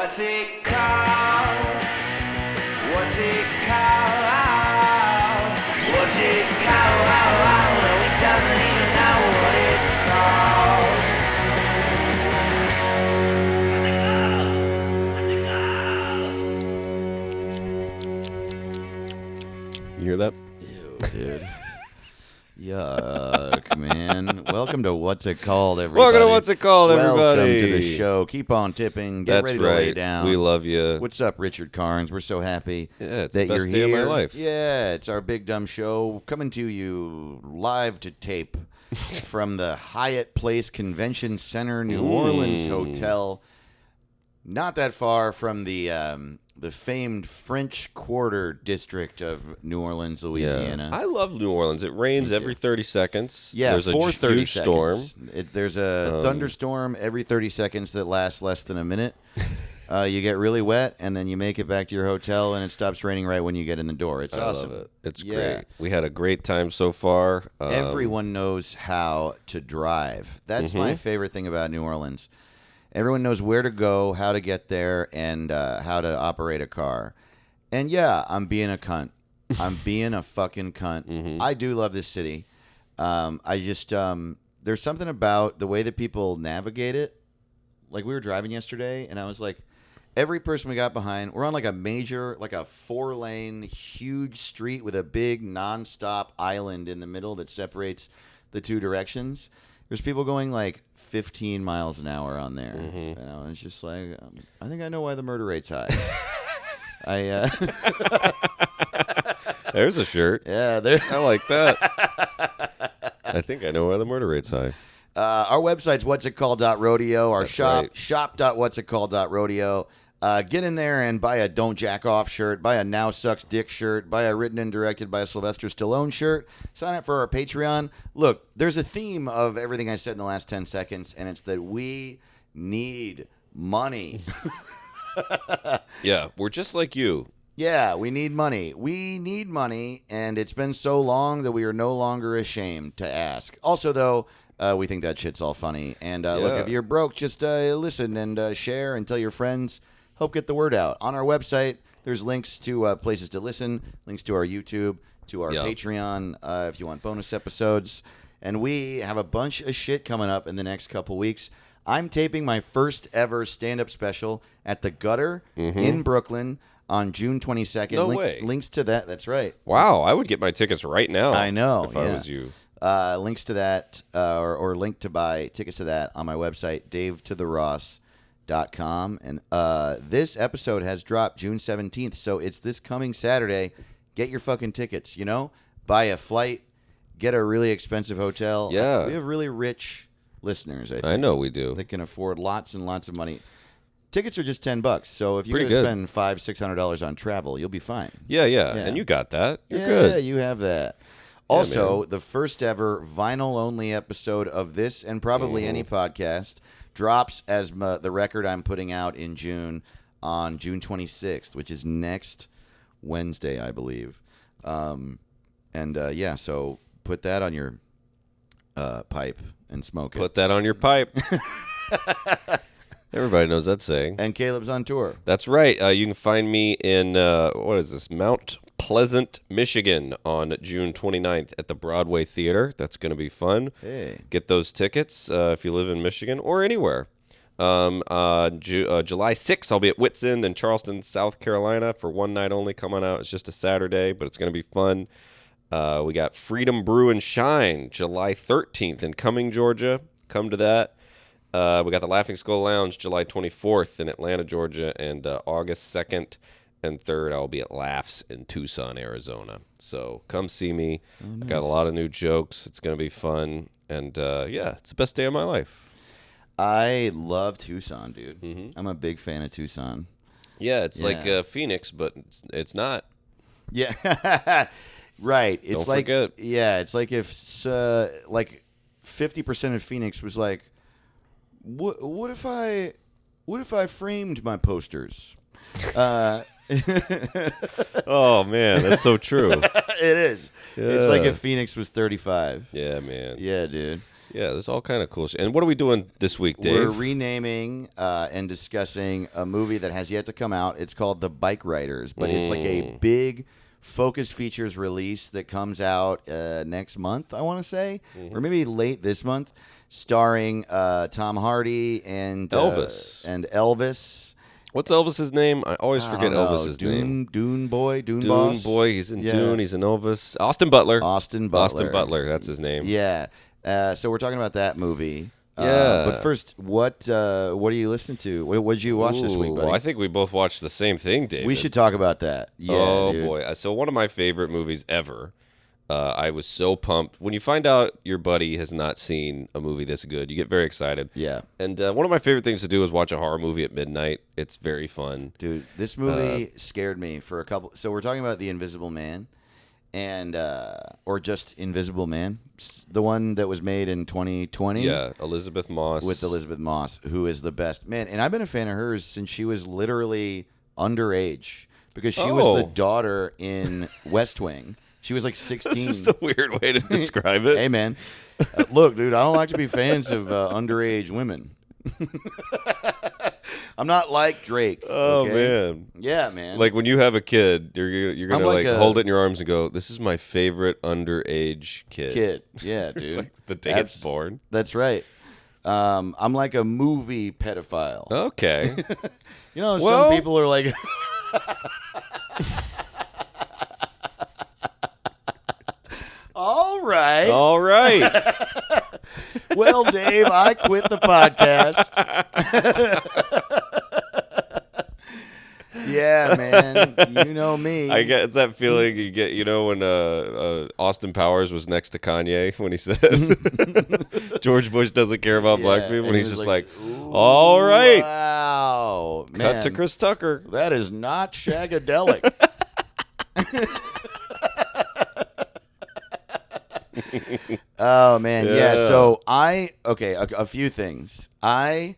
What's it called? What's it called? What's it called? No, he doesn't even know what it's called. What's it called? You hear that? Ew, dude. Yuck, man. Welcome to What's It Called, everybody. Welcome to What's It Called, everybody. Welcome to the show. Keep on tipping. Get That's ready to right. lay down. We love you. What's up, Richard Carnes? We're so happy It's that the best you're day here. of my life. Yeah, it's our big dumb show coming to you live to tape from the Hyatt Place Convention Center, New Orleans Hotel. Not that far from the famed French Quarter district of New Orleans, Louisiana. I love New Orleans. It rains every 30 seconds. Yeah, There's for a 30 huge storm. seconds. There's a thunderstorm every 30 seconds that lasts less than a minute. You get really wet, and then you make it back to your hotel, and it stops raining right when you get in the door. It's awesome. I love it. It's Yeah. great. We had a great time so far. Everyone knows how to drive. That's my favorite thing about New Orleans. Everyone knows where to go, how to get there, and how to operate a car. And yeah, I'm being a cunt. I'm being a fucking cunt. I do love this city. I just there's something about the way that people navigate it. Like we were driving yesterday, and I was like, every person we got behind, we're on like a major, like a 4-lane, huge street with a big nonstop island in the middle that separates the two directions. There's people going like 15 miles an hour on there. And I was just like, I think I know why the murder rate's high. There's a shirt. Yeah, there. I like that. I think I know why the murder rate's high. Our website's whatsitcalled.rodeo. Our That's shop, right. shop.whatsitcalled.rodeo. Get in there and buy a Don't Jack Off shirt, buy a Now Sucks Dick shirt, buy a Written and Directed by Sylvester Stallone shirt. Sign up for our Patreon. Look, there's a theme of everything I said in the last 10 seconds, and it's that we need money. Yeah, we're just like you. Yeah, we need money. We need money, and it's been so long that we are no longer ashamed to ask. Also, though, we think that shit's all funny. And look, if you're broke, just listen and share and tell your friends. Help get the word out. On our website, there's links to places to listen, links to our YouTube, to our Patreon if you want bonus episodes. And we have a bunch of shit coming up in the next couple weeks. I'm taping my first ever stand-up special at the Gutter in Brooklyn on June 22nd. No way. Links to that. That's right. Wow, I would get my tickets right now. I know. If I was you. Links to that or link to buy tickets to that on my website, davetotheross.com. And this episode has dropped June 17th, so it's this coming Saturday. Get your fucking tickets, buy a flight, get a really expensive hotel. Yeah. We have really rich listeners, I think. I know we do. They can afford lots and lots of money. Tickets are just $10, so if you're Pretty going to spend $500-$600 on travel, you'll be fine. Yeah, and you got that. You're good. Yeah, you have that. Also, the first ever vinyl-only episode of this and probably any podcast drops as the record I'm putting out in June on June 26th, which is next Wednesday, I believe. So put that on your pipe and smoke it. Put that on your pipe. Everybody knows that saying. And Caleb's on tour. That's right. You can find me in, Mount Pleasant, Michigan on June 29th at the Broadway Theater. That's going to be fun. Hey. Get those tickets if you live in Michigan or anywhere. July 6th, I'll be at Wits End in Charleston, South Carolina for one night only. Come on out. It's just a Saturday, but it's going to be fun. We got Freedom Brew and Shine July 13th in Cumming, Georgia. Come to that. We got the Laughing Skull Lounge July 24th in Atlanta, Georgia, and August 2nd and 3rd I'll be at Laughs in Tucson, Arizona. So come see me. Nice. Got a lot of new jokes. It's going to be fun. And it's the best day of my life. I love Tucson, dude. I'm a big fan of Tucson. Yeah, it's like Phoenix, but it's not. Yeah, right. It's Don't forget. It's like if 50% of Phoenix was like, what if I framed my posters? Oh man, that's so true. It is. It's like if Phoenix was 35. Yeah, man. Yeah, dude. Yeah, there's all kind of cool shit. And what are we doing this week, Dave? We're renaming and discussing a movie that has yet to come out. It's called The Bikeriders, but it's like a big Focus Features release that comes out next month, I want to say, or maybe late this month, starring Tom Hardy and Elvis. What's Elvis's name? I always forget Elvis's name. Dune Boss. He's in Dune. He's in Elvis. Austin Butler. Austin Butler. That's his name. Yeah. So we're talking about that movie. Yeah. But first, what are you listening to? What did you watch this week, buddy? Well, I think we both watched the same thing, David. We should talk about that. Yeah, dude. Boy. So one of my favorite movies ever. I was so pumped. When you find out your buddy has not seen a movie this good, you get very excited. Yeah. And one of my favorite things to do is watch a horror movie at midnight. It's very fun. Dude, this movie scared me for a couple. So we're talking about The Invisible Man, and or just Invisible Man, the one that was made in 2020. Yeah, Elizabeth Moss. With Elizabeth Moss, who is the best. Man, and I've been a fan of hers since she was literally underage, because she was the daughter in West Wing. She was like 16. This is a weird way to describe it. Hey, man. Look, dude, I don't like to be fans of underage women. I'm not like Drake. Oh, okay? man. Yeah, man. Like when you have a kid, you're gonna like hold it in your arms and go, "This is my favorite underage kid." Yeah, dude. It's like the day it's born. That's right. I'm like a movie pedophile. Okay. Some people are like... All right. Well, Dave, I quit the podcast. Yeah, man. You know me. I get it's that feeling you get, when Austin Powers was next to Kanye when he said George Bush doesn't care about black people, and he's just like, all right. Wow. Man, cut to Chris Tucker. That is not shagadelic. Oh, man. Yeah. So a few things. I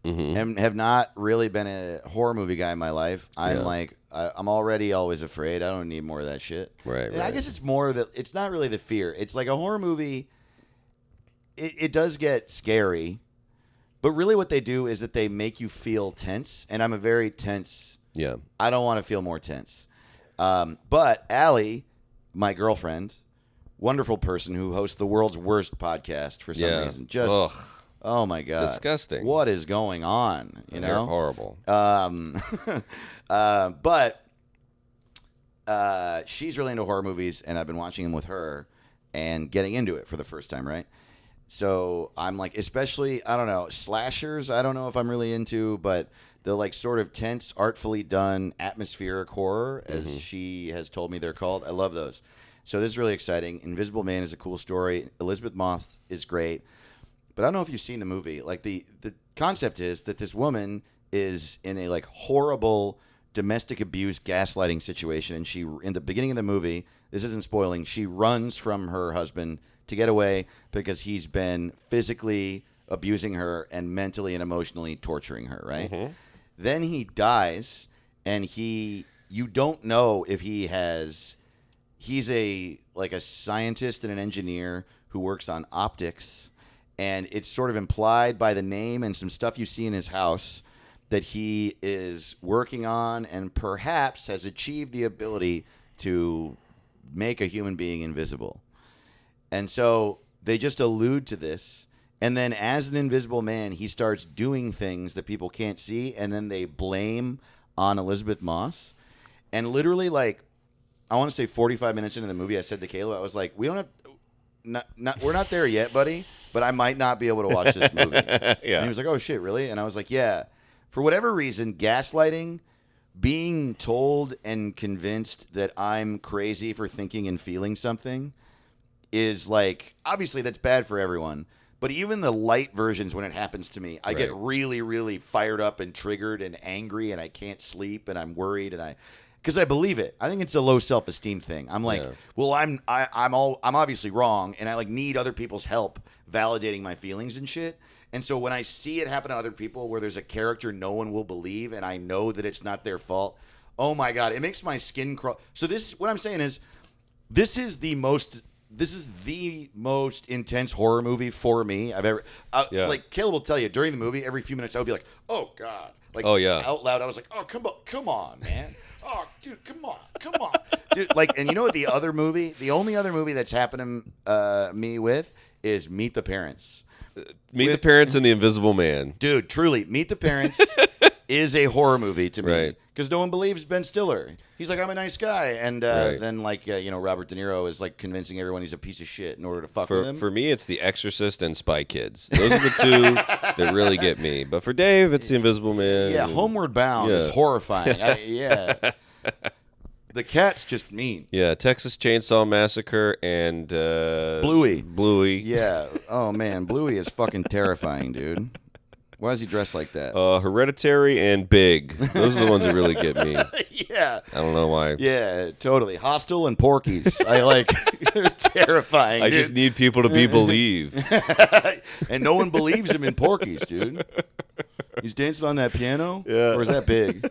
have not really been a horror movie guy in my life. I'm already always afraid. I don't need more of that shit. Right. And I guess it's more that it's not really the fear. It's like a horror movie. It does get scary, but really what they do is that they make you feel tense. And I'm a very tense. Yeah. I don't want to feel more tense. But Allie, my girlfriend, wonderful person who hosts the world's worst podcast for some reason. Just, oh my God. Disgusting. What is going on? They're horrible. But she's really into horror movies, and I've been watching them with her and getting into it for the first time, right? So I'm like, especially, I don't know, slashers, I don't know if I'm really into, but the like sort of tense, artfully done atmospheric horror, as she has told me they're called. I love those. So this is really exciting. Invisible Man is a cool story. Elizabeth Moss is great. But I don't know if you've seen the movie. Like the concept is that this woman is in a like horrible domestic abuse gaslighting situation, and she, in the beginning of the movie, this isn't spoiling, she runs from her husband to get away because he's been physically abusing her and mentally and emotionally torturing her, right? Then he dies, and you don't know if he's a scientist and an engineer who works on optics, and it's sort of implied by the name and some stuff you see in his house that he is working on and perhaps has achieved the ability to make a human being invisible. And so they just allude to this. And then as an invisible man, he starts doing things that people can't see. And then they blame on Elizabeth Moss. And literally, like, I want to say 45 minutes into the movie, I said to Caleb, I was like, we're not there yet, buddy, but I might not be able to watch this movie. And he was like, oh, shit, really? And I was like, yeah. For whatever reason, gaslighting, being told and convinced that I'm crazy for thinking and feeling something is like, obviously that's bad for everyone. But even the light versions, when it happens to me, I get really, really fired up and triggered and angry, and I can't sleep, and I'm worried, because I believe it. I think it's a low self-esteem thing. I'm like, well, I'm obviously wrong, and I like need other people's help validating my feelings and shit. And so when I see it happen to other people, where there's a character no one will believe, and I know that it's not their fault, oh my God, it makes my skin crawl. So what I'm saying is, this is the most this is the most intense horror movie for me I've ever. Yeah. Like Caleb will tell you during the movie, every few minutes I would be like, "Oh God!" Like, Oh, yeah. out loud, I was like, "Oh, come on, man! Oh, dude, come on, dude!" Like, and you know what? The only other movie that's happened to me with is Meet the Parents. Meet the Parents and The Invisible Man. Dude, truly, Meet the Parents is a horror movie to me. Right. Because no one believes Ben Stiller. He's like, I'm a nice guy. And Right. then, like, Robert De Niro is, like, convincing everyone he's a piece of shit in order to fuck with him. For me, it's The Exorcist and Spy Kids. Those are the two that really get me. But for Dave, it's The Invisible Man. Yeah, Homeward Bound is Yeah. horrifying. Yeah. The cat's just mean. Yeah, Texas Chainsaw Massacre and Bluey. Bluey. Yeah. Oh, man. Bluey is fucking terrifying, dude. Why is he dressed like that? Hereditary and Big. Those are the ones that really get me. Yeah. I don't know why. Yeah, totally. Hostel and Porky's. I like terrifying. I dude. just need people to be believed. And no one believes him in Porky's, dude. He's dancing on that piano? Yeah. Or is that Big?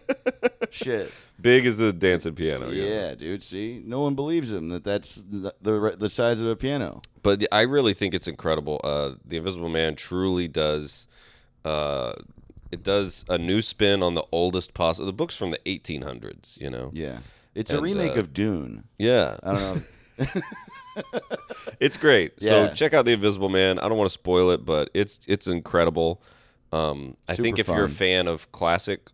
Shit. Big is the dancing piano. Yeah, dude. See? No one believes him that's the size of a piano. But I really think it's incredible. The Invisible Man truly does. It does a new spin on the oldest possible. The book's from the 1800s. You know. Yeah. It's a remake of Dune. Yeah. I don't know. It's great. So Yeah. check out The Invisible Man. I don't want to spoil it, but it's incredible. I think if you're a fun. fan of classic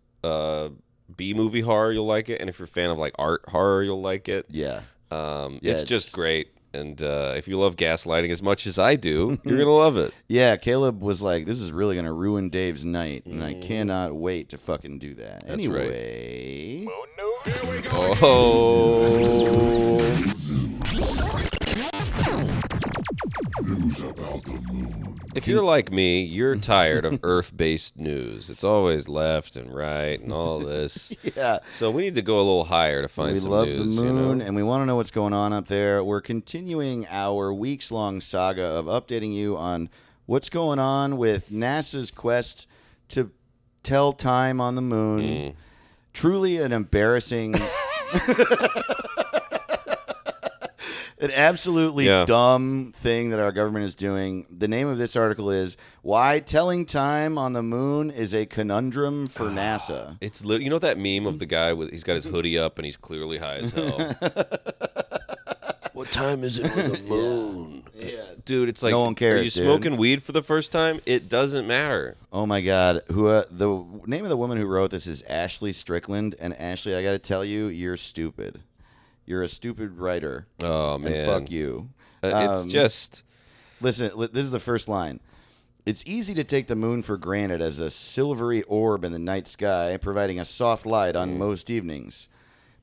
B-movie horror, you'll like it, and if you're a fan of like art horror, you'll like it. Yeah. It's just great. And if you love gaslighting as much as I do, you're gonna love it. Yeah, Caleb was like, "This is really gonna ruin Dave's night," and I cannot wait to fucking do that. That's right. Anyway, Oh. If you're like me, you're tired of Earth-based news. It's always left and right and all this. yeah, So we need to go a little higher to find we some love news. the moon, You know? and we want to know what's going on up there. We're continuing our weeks-long saga of updating you on what's going on with NASA's quest to tell time on the moon. Truly an embarrassing. An absolutely Yeah. dumb thing that our government is doing. The name of this article is "Why Telling Time on the Moon is a Conundrum for NASA." It's you know that meme of the guy with he's got his hoodie up and he's clearly high as hell. What time is it on the moon? Yeah. Dude, it's like No one cares, Are you dude. smoking weed for the first time? It doesn't matter. Oh my God! The name of the woman who wrote this is Ashley Strickland, and Ashley, I got to tell you, you're stupid. You're a stupid writer. Oh man, And fuck you. It's just Listen, this is the first line. It's easy to take the moon for granted as a silvery orb in the night sky, providing a soft light on most evenings.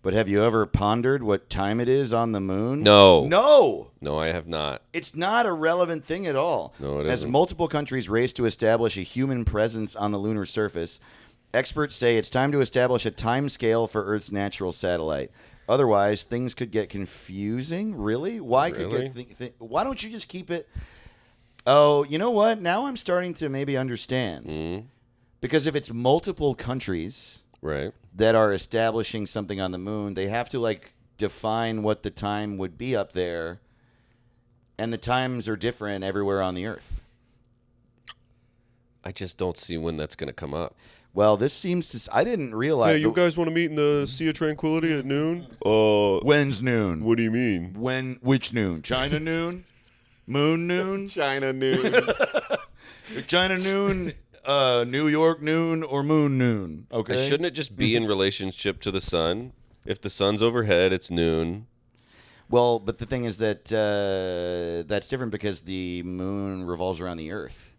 But have you ever pondered what time it is on the moon? No. No! I have not. It's not a relevant thing at all. No, it As isn't. multiple countries race to establish a human presence on the lunar surface, experts say it's time to establish a time scale for Earth's natural satellite. Otherwise, things could get confusing. Really? Why Really? why don't you just keep it? Oh, you know what? Now I'm starting to maybe understand. Because if it's multiple countries Right. that are establishing something on the moon, they have to like define what the time would be up there, and the times are different everywhere on the Earth. I just don't see when that's going to come up. Well, this seems to. I didn't realize. guys want to meet in the Sea of Tranquility at noon? When's noon? What do you mean? Which noon? China noon? Moon noon? China noon. China noon? New York noon or moon noon? Okay. Shouldn't it just be in relationship to the sun? If the sun's overhead, it's noon. Well, but the thing is that that's different because the moon revolves around the Earth.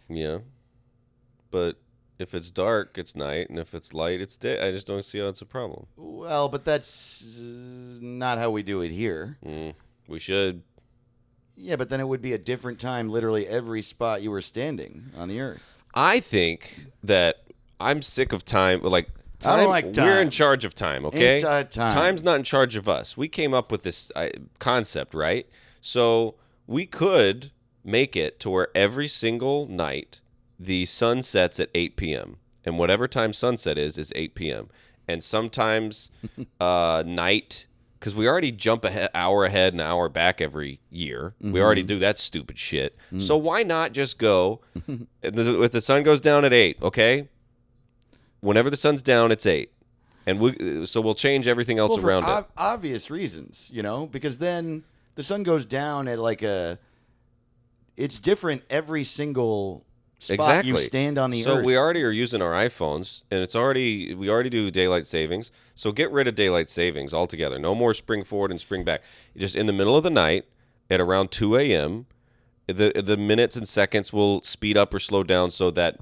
Yeah. But if it's dark, it's night, and if it's light, it's day. I just don't see how it's a problem. Well, but that's not how we do it here. We should. Yeah, but then it would be a different time literally every spot you were standing on the Earth. I think that I'm sick of time. Like, I don't like time. We're in charge of time, okay? Time. Time's not in charge of us. We came up with this concept, right? So we could make it to where every single night the sun sets at 8 p.m. And whatever time sunset is 8 p.m. And sometimes night because we already jump hour ahead and hour back every year. We already do that stupid shit. So why not just go if the sun goes down at 8, okay? Whenever the sun's down, it's 8. And we'll change everything else for around it. obvious reasons, because then the sun goes down at it's different every single spot you stand on the earth. So we already are using our iPhones, and we already do daylight savings. So get rid of daylight savings altogether. No more spring forward and spring back. Just in the middle of the night at around 2 a.m., the minutes and seconds will speed up or slow down so that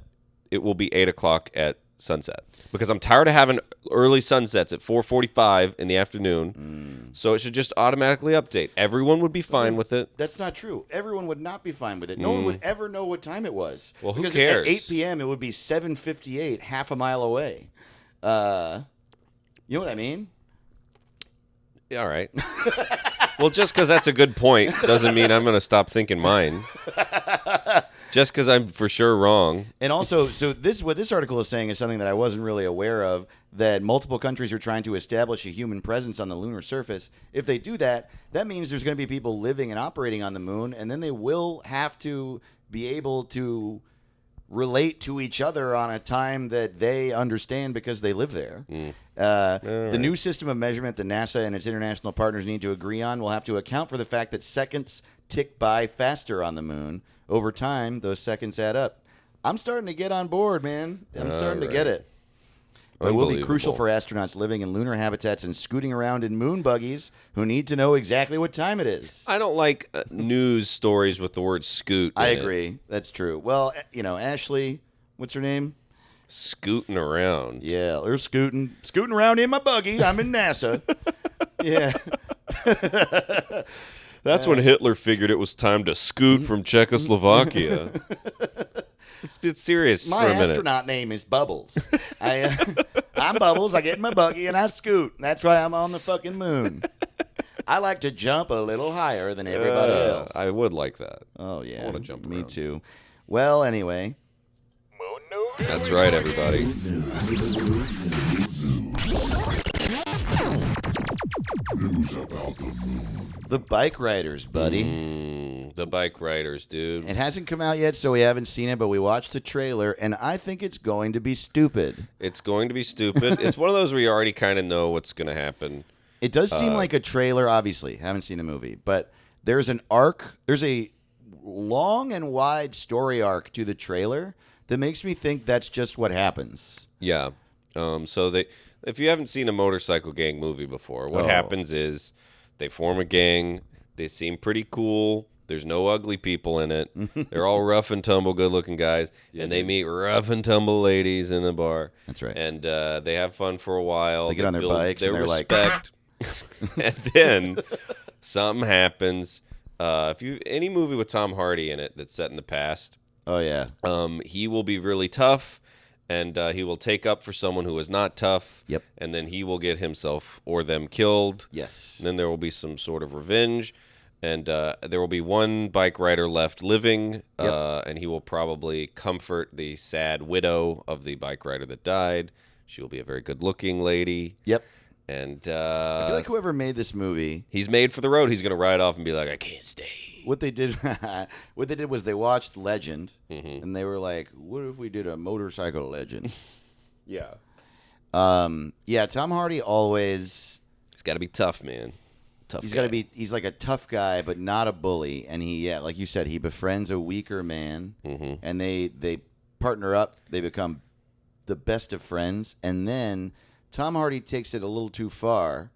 it will be 8 o'clock at sunset. Because I'm tired of having early sunsets at 4:45 in the afternoon. So it should just automatically update. Everyone would be fine with it. That's not true. Everyone would not be fine with it. No one would ever know what time it was. Well, who because cares? At 8 p.m. it would be 7:58, half a mile away. You know what I mean? Yeah, all right. Well, just because that's a good point doesn't mean I'm going to stop thinking mine. Just because I'm for sure wrong. And also, what this article is saying is something that I wasn't really aware of, that multiple countries are trying to establish a human presence on the lunar surface. If they do that, that means there's going to be people living and operating on the moon, and then they will have to be able to relate to each other on a time that they understand because they live there. The new system of measurement that NASA and its international partners need to agree on will have to account for the fact that seconds tick by faster on the moon. Over time, those seconds add up. I'm starting to get on board, man. I'm starting to get it. But it will be crucial for astronauts living in lunar habitats and scooting around in moon buggies who need to know exactly what time it is. I don't like news stories with the word scoot. I agree. That's true. Well, Ashley, what's her name? Scooting around. Yeah, they're scooting around in my buggy. I'm in NASA. Yeah. That's when Hitler figured it was time to scoot from Czechoslovakia. It's serious my for a minute. My astronaut name is Bubbles. I'm Bubbles. I get in my buggy and I scoot. That's why I'm on the fucking moon. I like to jump a little higher than everybody else. I would like that. Oh, yeah. I want to jump Me around. too. Well, anyway. That's right, everybody. News about the moon. The Bikeriders, buddy. The Bikeriders, dude. It hasn't come out yet, so we haven't seen it, but we watched the trailer, and I think it's going to be stupid. It's going to be stupid. It's one of those where you already kind of know what's going to happen. It does seem like a trailer, obviously. Haven't seen the movie, but there's an arc. There's a long and wide story arc to the trailer that makes me think that's just what happens. Yeah. If you haven't seen a motorcycle gang movie before, what happens is they form a gang. They seem pretty cool. There's no ugly people in it. They're all rough and tumble, good-looking guys, and they meet rough and tumble ladies in the bar. That's right. And they have fun for a while. They get on their bikes their and they're respect. And then something happens. Any movie with Tom Hardy in it that's set in the past, oh yeah, he will be really tough, and he will take up for someone who is not tough. Yep. And then he will get himself or them killed. Yes. And then there will be some sort of revenge, and there will be one bike rider left living, and he will probably comfort the sad widow of the bike rider that died. She will be a very good-looking lady. Yep. And I feel like whoever made this movie, he's made for the road. He's going to ride off and be like, I can't stay. what they did was they watched Legend, and they were like, what if we did a motorcycle Legend? Yeah. Yeah, Tom Hardy always... He's got to be tough, man. He's got to be... He's like a tough guy, but not a bully. And like you said, he befriends a weaker man, and they partner up. They become the best of friends. And then Tom Hardy takes it a little too far,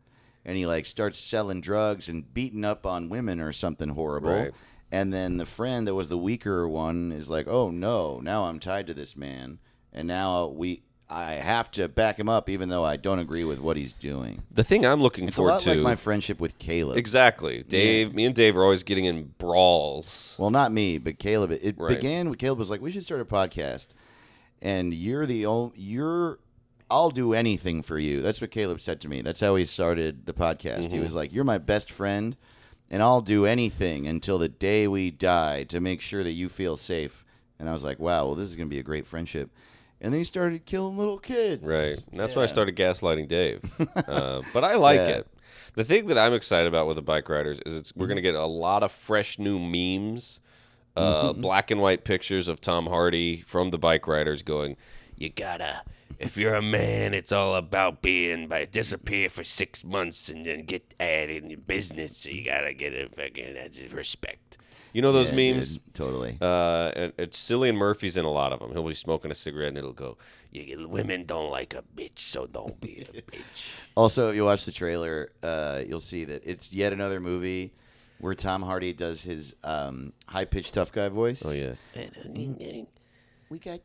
and he starts selling drugs and beating up on women or something horrible. Right. And then the friend that was the weaker one is like, oh, no, now I'm tied to this man. And now I have to back him up even though I don't agree with what he's doing. The thing I'm looking It's a forward lot to... like my friendship with Caleb. Exactly. Me and Dave are always getting in brawls. Well, not me, but Caleb. It Right. began with Caleb was like, we should start a podcast. And I'll do anything for you. That's what Caleb said to me. That's how he started the podcast. He was like, you're my best friend, and I'll do anything until the day we die to make sure that you feel safe. And I was like, wow, well, this is going to be a great friendship. And then he started killing little kids. Right. And that's when I started gaslighting Dave. But I like it. The thing that I'm excited about with the Bike Riders is we're going to get a lot of fresh new memes, black and white pictures of Tom Hardy from the Bike Riders going, you gotta, if you're a man, it's all about disappear for 6 months and then get added in your business. So you gotta get a fucking respect. You know those memes? Dude, totally. And it's Cillian Murphy's in a lot of them. He'll be smoking a cigarette and it'll go, women don't like a bitch, so don't be a bitch. Also, if you watch the trailer, you'll see that it's yet another movie where Tom Hardy does his high-pitched tough guy voice. Oh, yeah. We got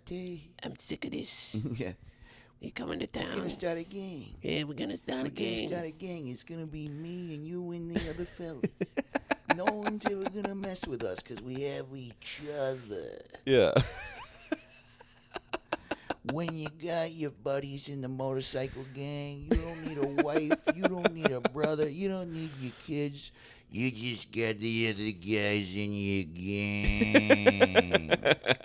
I'm sick of this. yeah. You coming to town? We're gonna start a gang. Yeah, we're gonna start a gang. It's gonna be me and you and the other fellas. No one's ever gonna mess with us because we have each other. Yeah. When you got your buddies in the motorcycle gang, you don't need a wife, you don't need a brother, you don't need your kids. You just got the other guys in your gang.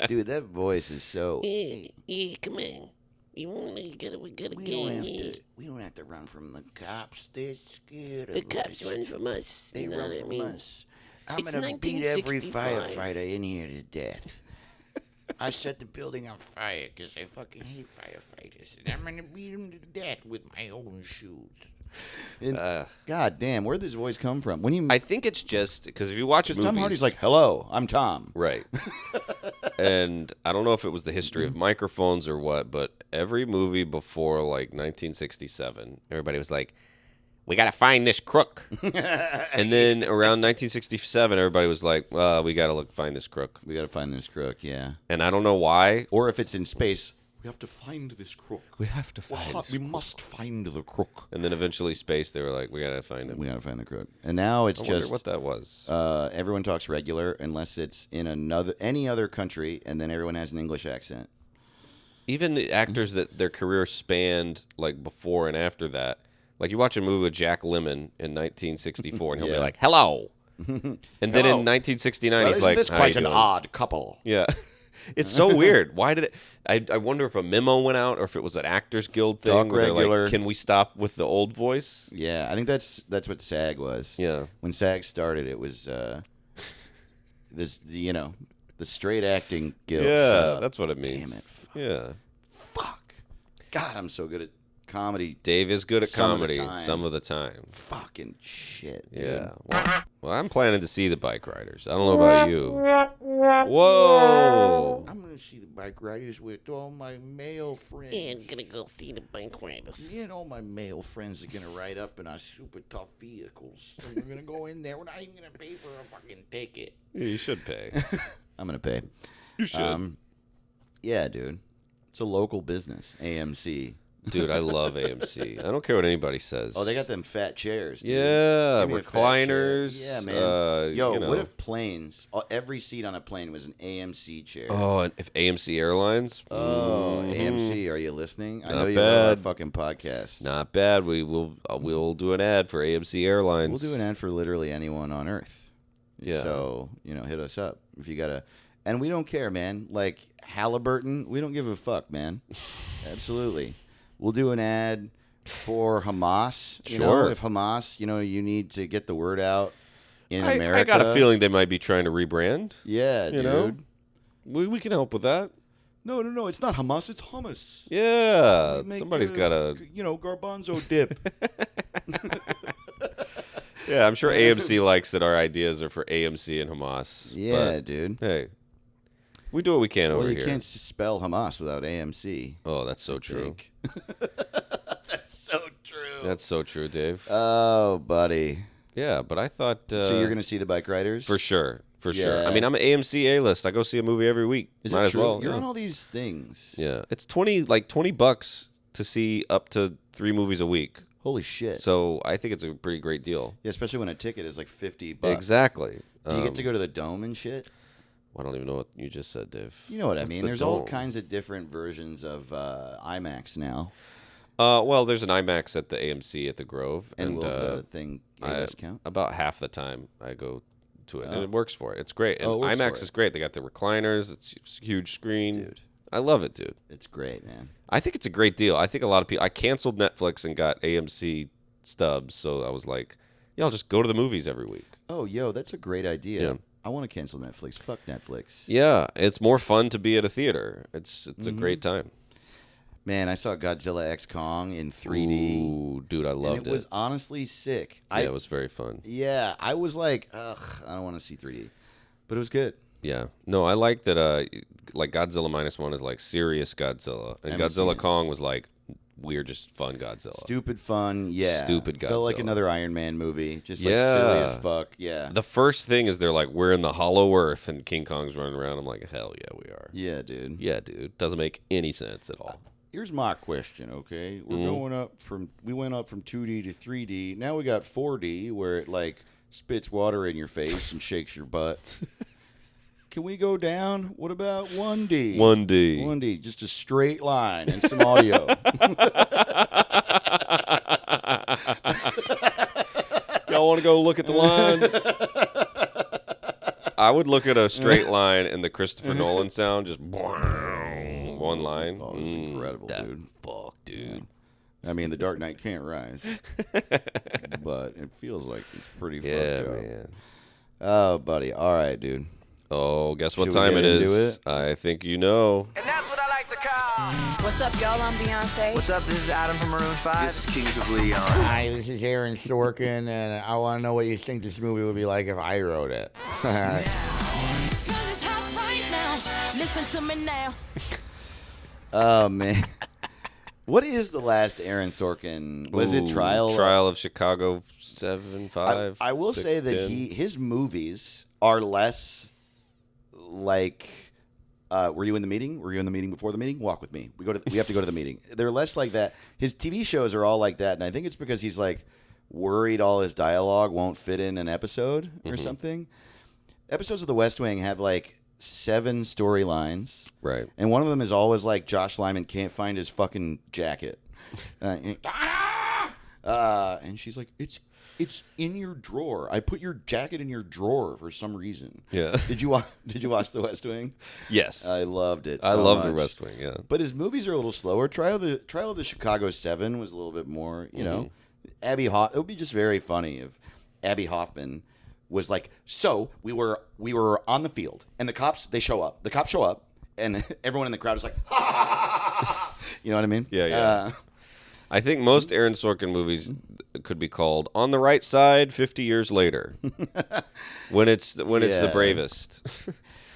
Dude, that voice is so... Yeah, come on. We got a gang here. We don't have to run from the cops. They're scared of The us. cops run from us. They You know run what I from mean? us. I'm It's going to beat every 1965. firefighter in here to death. I set the building on fire because I fucking hate firefighters. And I'm going to beat them to death with my own shoes. And, God damn, where'd this voice come from? When he, I think it's just because if you watch movies, Tom Hardy's like, hello, I'm Tom. right. And I don't know if it was the history of microphones or what, but every movie before like 1967, everybody was like, we got to find this crook. And then around 1967, everybody was like, we got to find this crook. We got to find this crook, yeah. And I don't know why. Or if it's in space, we have to find this crook. We have to find this We must find the crook. And then eventually space, they were like, we got to find him. We got to find the crook. And now it's I wonder just what that was. everyone talks regular unless it's in any other country, and then everyone has an English accent. Even the actors that their career spanned like before and after that. Like you watch a movie with Jack Lemmon in 1964, and he'll be Yeah. like, hello. And then in 1969, he's like, "How you doing?" odd couple? Yeah. It's so weird. Why did it? I wonder if a memo went out or if it was an Actors Guild thing. Talk where they're regular. like, can we stop with the old voice? Yeah, I think that's what SAG was. Yeah. When SAG started, it was the straight acting guild. Shut Yeah, up. that's what it means. Damn it. Yeah. Fuck. God, I'm so good at comedy. Dave is good at Some of the comedy time. some of the time. Fucking shit. Dude. Yeah. Well, I'm planning to see the Bike Riders. I don't know about you. Whoa. I'm gonna see the Bike Riders with all my male friends. Yeah, I'm gonna go see the Bike Riders. Me and all my male friends are gonna ride up in our super tough vehicles. So we're gonna go in there. We're not even gonna pay for a fucking ticket. Yeah, you should pay. I'm gonna pay. You should. Yeah, dude. It's a local business. AMC. Dude, I love AMC. I don't care what anybody says. Oh, they got them fat chairs. Dude. Yeah, Give me a fat chair. recliners. Yeah, man. Yo, you know. what if planes? Every seat on a plane was an AMC chair. Oh, and if AMC Airlines? Oh, AMC, are you listening? I Not know you love bad. our fucking podcast. Not bad. We'll do an ad for AMC Airlines. We'll do an ad for literally anyone on Earth. Yeah. So, hit us up if you got to. And we don't care, man. Like Halliburton, we don't give a fuck, man. Absolutely. We'll do an ad for Hamas. You know, Sure. if Hamas, you need to get the word out in America. I got a feeling they might be trying to rebrand. Yeah, You dude. know? We can help with that. No. It's not Hamas. It's hummus. Yeah. We make, Somebody's got to. garbanzo dip. Yeah, I'm sure AMC likes that our ideas are for AMC and Hamas. Yeah, but, dude. hey, we do what we can Well, over you here. can't spell Hamas without AMC. Oh, that's so true. Think. That's so true. That's so true, Dave. Oh, buddy. Yeah, but I thought So you're gonna see the Bike Riders for sure, for sure. Yeah. I mean, I'm an AMC A-list. I go see a movie every week. Is Might it as true? well. You're yeah. on all these things. Yeah, it's $20 to see up to 3 movies a week. Holy shit. So I think it's a pretty great deal. Yeah, especially when a ticket is like $50. Exactly. Do you get to go to the Dome and shit? I don't even know what you just said, Dave. You know what I What's mean. the There's all Dome? kinds of different versions of IMAX now. Well, there's an IMAX at the AMC at the Grove, And will uh, the thing I- discount? about half the time I go to it, and Oh. it works for it. It's great, and Oh, it works for IMAX it. is great. They got the recliners. It's a huge screen. Dude. I love it, dude. It's great, man. I think it's a great deal. I think a lot of people. I canceled Netflix and got AMC stubs, so I was like, yeah, I'll just go to the movies every week. Oh, yo, that's a great idea. Yeah. I want to cancel Netflix. Fuck Netflix. Yeah, it's more fun to be at a theater. It's a great time. Man, I saw Godzilla X Kong in 3D. Ooh, dude, I loved It was honestly sick. Yeah, it was very fun. Yeah, I was like, ugh, I don't want to see 3D. But it was good. Yeah. No, I like that like Godzilla -1 is like serious Godzilla. And Haven't seen Godzilla it. Kong was like weird, just fun Godzilla. Stupid fun, yeah. Stupid Felt like Godzilla. another Iron Man movie. Just like Yeah. silly as fuck. Yeah. The first thing is they're like, we're in the hollow earth and King Kong's running around. I'm like, hell yeah, we are. Yeah, dude. Yeah, dude. Doesn't make any sense at all. Here's my question, okay? Mm-hmm. We went up from 2D to 3D. Now we got 4D where it like spits water in your face and shakes your butt. Can we go down? What about 1D? 1D. 1D, just a straight line and some audio. Y'all want to go look at the line? I would look at a straight line and the Christopher Nolan sound, just one line. Oh, it's incredible, that dude. Fuck, dude. I mean, The Dark Knight can't rise, but it feels like it's pretty Yeah, fucked up. man. Oh, buddy. All right, dude. Oh, guess what Should we time get it into is? it? I think you know. And that's what I like to call. What's up, y'all? I'm Beyonce. What's up? This is Adam from Maroon 5. This is Kings of Leon. Hi, this is Aaron Sorkin, and I want to know what you think this movie would be like if I wrote it. Listen to me now. Oh, man. What is the last Aaron Sorkin? Was it Ooh, Trial? Trial of Chicago 7, 5? I will 6, say that 10? his movies are less like. Were you in the meeting? Were you in the meeting before the meeting? Walk with me. We have to go to the meeting. They're less like that. His TV shows are all like that, and I think it's because he's like worried all his dialogue won't fit in an episode or something. Episodes of The West Wing have like 7 storylines. Right. And one of them is always like Josh Lyman can't find his fucking jacket. And she's like, it's in your drawer. I put your jacket in your drawer for some reason. Yeah. Did you watch The West Wing? Yes. I loved it. I so love much. The West Wing, yeah. But his movies are a little slower. Trial of the Chicago 7 was a little bit more, you know. It would be just very funny if Abby Hoffman was like, so we were on the field and the cops show up. The cops show up and everyone in the crowd is like, ha, ha, ha, ha. You know what I mean? Yeah. I think most Aaron Sorkin movies could be called On the Right Side 50 Years Later. when it's the Yeah. bravest.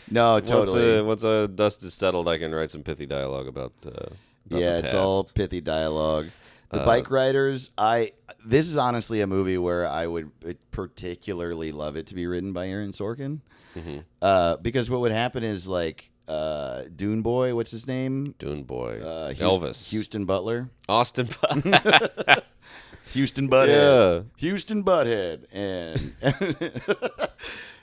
No, totally. Once dust is settled, I can write some pithy dialogue about the It's past. all pithy dialogue. The Bikeriders, this is honestly a movie where I would particularly love it to be written by Aaron Sorkin. Because what would happen is like Dune Boy, what's his name? Dune Boy. Elvis. Houston Butler. Austin. Houston Butthead. Yeah. Houston Butthead.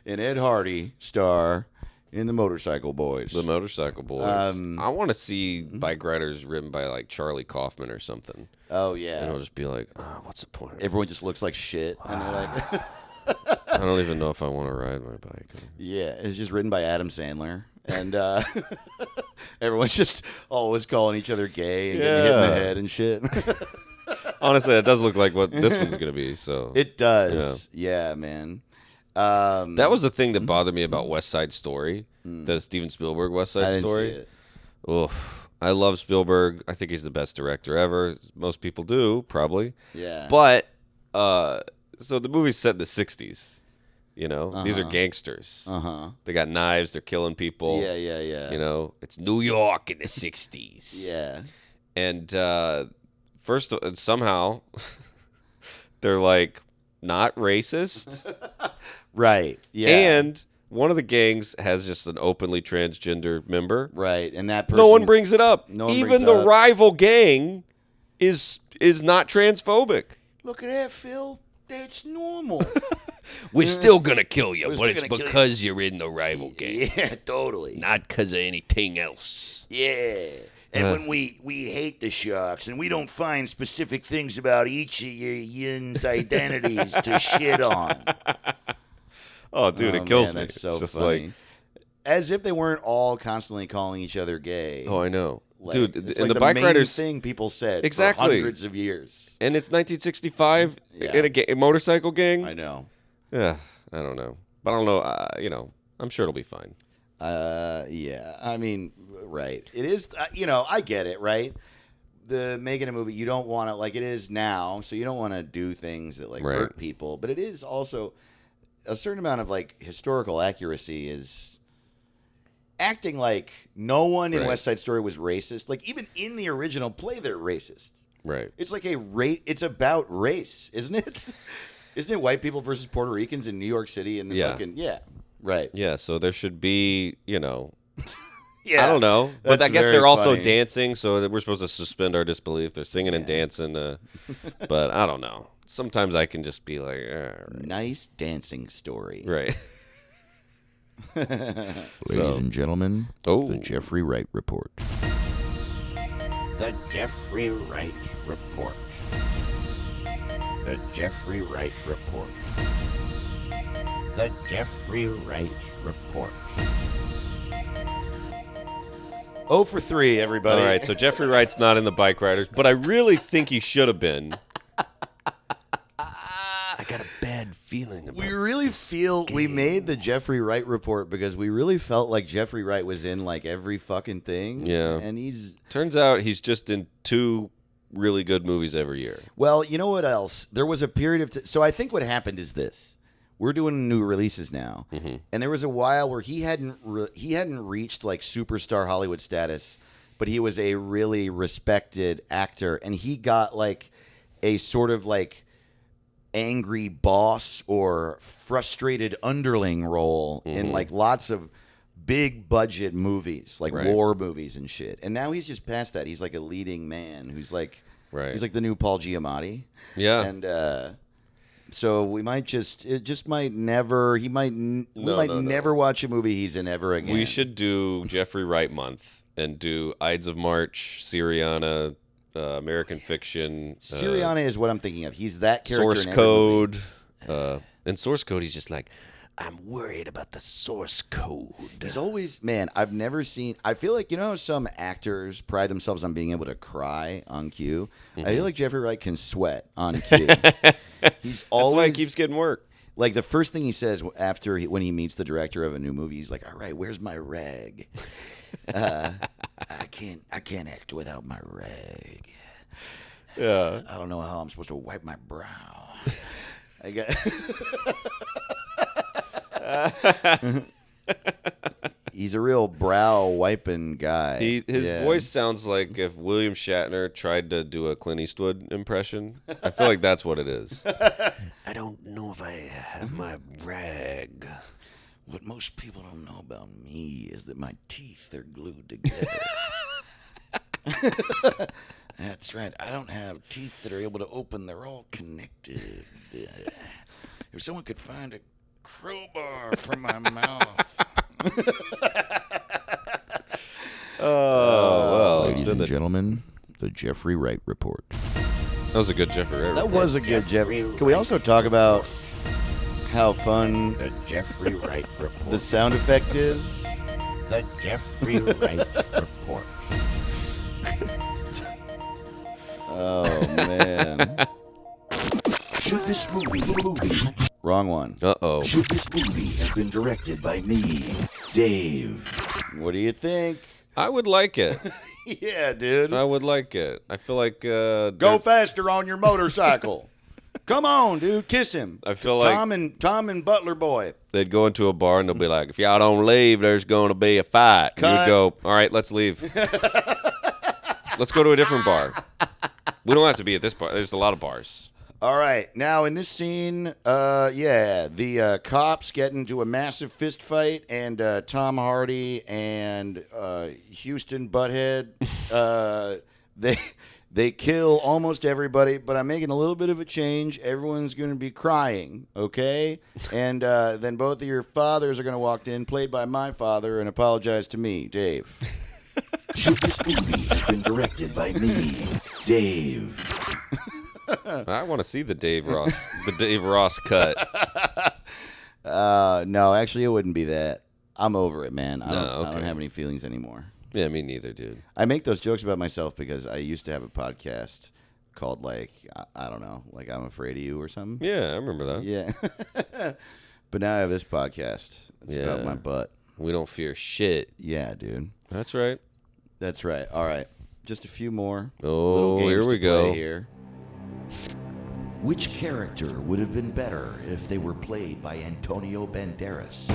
And Ed Hardy star in The Motorcycle Boys. The Motorcycle Boys. I want to see Bikeriders written by like Charlie Kaufman or something. Oh, yeah. And I'll just be like, what's the point of it? Everyone just looks like shit. And they're like, I don't even know if I want to ride my bike. yeah, it's just written by Adam Sandler. And everyone's just always calling each other gay and getting hit in the head and shit. Honestly, it does look like what this one's going to be. So It does. Yeah, man. that was the thing that bothered me about West Side Story, the Steven Spielberg West I Side didn't Story. see it. Oof. I love Spielberg. I think he's the best director ever. Most people do, probably. Yeah. But so the movie's set in the 60s. You know, these are gangsters. Uh-huh. They got knives. They're killing people. Yeah. You know, it's New York in the 60s. Yeah. And somehow they're like not racist. Right. Yeah. And one of the gangs has just an openly transgender member. right. And that person. No one brings it up. No one Even brings it the up. rival gang is not transphobic. Look at that, Phil. That's normal. We're still gonna kill you, We're but still it's gonna kill you. because you're in the rival gang, yeah, totally. not because of anything else. Yeah. And when we hate the Sharks and we don't find specific things about each of your yin's identities to shit on. Oh, dude, Oh, it kills man, me. That's so it's just funny. like, As if they weren't all constantly calling each other gay. oh, I know. Like, Dude, it's and like the the main Bikeriders- thing people said Exactly. for hundreds of years. And it's 1965 Yeah. in a motorcycle gang. I know. Yeah, I don't know. But I don't know. I'm sure it'll be fine. Yeah. I mean, right. It is. I get it. Right. Making a movie, you don't want to, like it is now, so you don't want to do things that like Right. hurt people. But it is also a certain amount of like historical accuracy is acting like no one in Right. West Side Story was racist. Like even in the original play, they're racist. Right. It's like it's about race, isn't it? Isn't it white people versus Puerto Ricans in New York City and the Yeah. fucking right. Yeah, so there should be, Yeah. I don't know. But That's I guess very they're also funny. dancing, so that we're supposed to suspend our disbelief. They're singing and dancing. But I don't know. Sometimes I can just be like, Nice dancing story. right. Ladies and gentlemen, Oh. the Jeffrey Wright Report. The Jeffrey Wright Report. The Jeffrey Wright Report. The Jeffrey Wright Report. 0 for 3, everybody. All right, so Jeffrey Wright's not in the Bikeriders, but I really think he should have been. I got a bad feeling about We really feel we made the Jeffrey Wright Report because we really felt like Jeffrey Wright was in like every fucking thing. Yeah. And he's Turns out he's just in 2 really good movies every year. well, you know what else? There was a period of so I think what happened is this. We're doing new releases now, and there was a while where he hadn't reached like superstar Hollywood status, but he was a really respected actor, and he got like a sort of like angry boss or frustrated underling role in like lots of big budget movies, like Right. war movies and shit. And now he's just past that. He's like a leading man who's like Right. he's like the new Paul Giamatti. Yeah. And so we might never never watch a movie he's in ever again. We should do Jeffrey Wright month and do Ides of March, Syriana, American Fiction, Syriana is what I'm thinking of. He's that character Source in every movie. Code. In Source Code, he's just like, I'm worried about the source code. He's always, man, I've never seen, I feel like, how some actors pride themselves on being able to cry on cue? I feel like Jeffrey Wright can sweat on cue. He's always, That's why he keeps getting work. like the first thing he says when he meets the director of a new movie, he's like, all right, where's my rag? I can't act without my rag. Yeah. I don't know how I'm supposed to wipe my brow. I got. He's a real brow wiping guy. His Yeah. voice sounds like if William Shatner tried to do a Clint Eastwood impression. I feel like that's what it is. I don't know if I have my rag. What most people don't know about me is that my teeth are glued together. That's right. I don't have teeth that are able to open. They're all connected. If someone could find a crowbar from my mouth. Oh, well. it's Ladies been and the- gentlemen, the Jeffrey Wright Report. that was a good Jeffrey Wright. That report. was a good Jeffrey. Can we also talk about how fun The Jeffrey Wright Report. the sound effect is? The Jeffrey Wright Report. Oh, man. Should this movie Wrong one. Uh-oh. should this movie have been directed by me, Dave? What do you think? I would like it. Yeah, dude. I would like it. I feel like... Go faster on your motorcycle. Come on, dude. Kiss him. I feel like- Tom and Butler Boy. they'd go into a bar and they'll be like, if y'all don't leave, there's going to be a fight. And you Cut. would go, all right, let's leave. Let's go to a different bar. We don't have to be at this bar. There's a lot of bars. All right. Now, in this scene, the cops get into a massive fist fight, and Tom Hardy and Houston Butthead, they kill almost everybody, but I'm making a little bit of a change. Everyone's going to be crying, okay? And then both of your fathers are going to walk in, played by my father, and apologize to me, Dave. Should this movie have been directed by me, Dave? I want to see the Dave Ross cut. No, actually, it wouldn't be that. I'm over it, man. I No, don't okay. have any feelings anymore. Yeah, me neither, dude. I make those jokes about myself because I used to have a podcast called like I don't know, like I'm Afraid of You or something. Yeah, I remember that. Yeah. But now I have this podcast. It's about my butt. We don't fear shit. Yeah, dude. That's right. That's right. All right. Just a few more. Oh, little games here we to play go. Here. Which character would have been better if they were played by Antonio Banderas?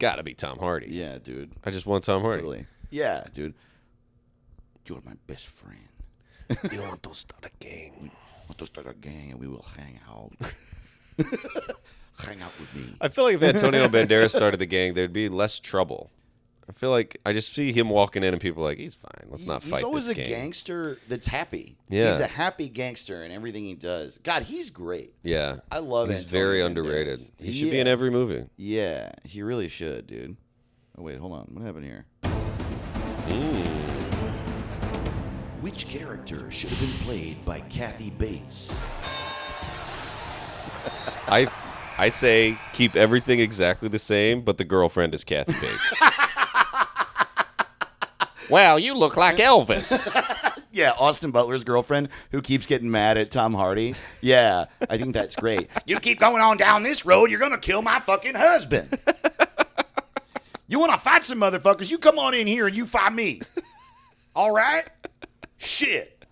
Gotta be Tom Hardy. Yeah, dude. I just want Tom Hardy. Totally. Yeah, dude. You're my best friend. You want to start a gang? Want to start a gang and we will hang out. Hang out with me. I feel like if Antonio Banderas started the gang, there'd be less trouble. I feel like I just see him walking in and people are like, he's fine. Let's not fight He's always this a gang. gangster that's happy. Yeah. He's a happy gangster in everything he does. God, he's great. Yeah. I love He's Antonio very Banderas. underrated. He should be in every movie. Yeah, he really should, dude. Oh, wait, hold on. What happened here? Which character should have been played by Kathy Bates? I say keep everything exactly the same, but the girlfriend is Kathy Bates. Wow, you look like Elvis. Yeah, Austin Butler's girlfriend who keeps getting mad at Tom Hardy. Yeah, I think that's great. You keep going on down this road, you're going to kill my fucking husband. You want to fight some motherfuckers, you come on in here and you fight me. All right? Shit.